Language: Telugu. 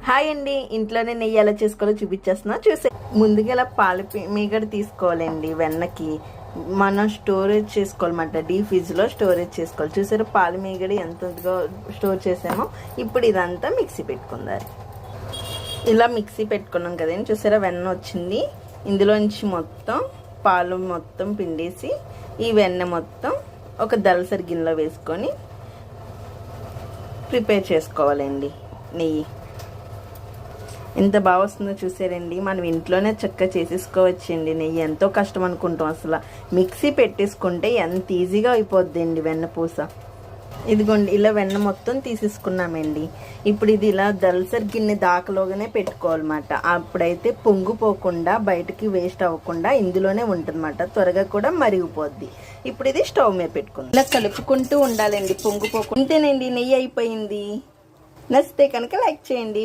హాయ్ అండి, ఇంట్లోనే నెయ్యి ఎలా చేసుకోవాలో చూపించేస్తున్నా చూసే. ముందుగా ఇలా మీగడ తీసుకోవాలండి. వెన్నకి మనం స్టోరేజ్ చేసుకోవాలన్నమాట. డీప్ ఫ్రిడ్జ్లో స్టోరేజ్ చేసుకోవాలి. చూసారా పాలు మీగడ ఎంతగా స్టోర్ చేసామో. ఇప్పుడు ఇదంతా మిక్సీ పెట్టుకుందాం. ఇలా మిక్సీ పెట్టుకున్నాం కదండి. చూసారా వెన్న వచ్చింది. ఇందులోంచి మొత్తం పాలు మొత్తం పిండేసి ఈ వెన్న మొత్తం ఒక దళసరి గిన్నెలో వేసుకొని ప్రిపేర్ చేసుకోవాలండి. నెయ్యి ఎంత బాగా వస్తుందో చూసారండి. మనం ఇంట్లోనే చక్కగా చేసేసుకోవచ్చండి. నెయ్యి ఎంతో కష్టం అనుకుంటాం, అసలు మిక్సీ పెట్టేసుకుంటే ఎంత ఈజీగా అయిపోద్దండి వెన్నపూస. ఇదిగోండి ఇలా వెన్న మొత్తం తీసేసుకున్నామండి. ఇప్పుడు ఇది ఇలా దళసరి గిన్నె దాకలోగానే పెట్టుకోవాలన్నమాట. అప్పుడైతే పొంగిపోకుండా బయటకి వేస్ట్ అవ్వకుండా ఇందులోనే ఉంటుందన్నమాట. త్వరగా కూడా మరిగిపోద్ది. ఇప్పుడు ఇది స్టవ్ మీద పెట్టుకుంది. ఇలా కలుపుకుంటూ ఉండాలండి, పొంగిపోకుండా. అంతేనండి, నెయ్యి అయిపోయింది. నచ్చితే కనుక లైక్ చేయండి.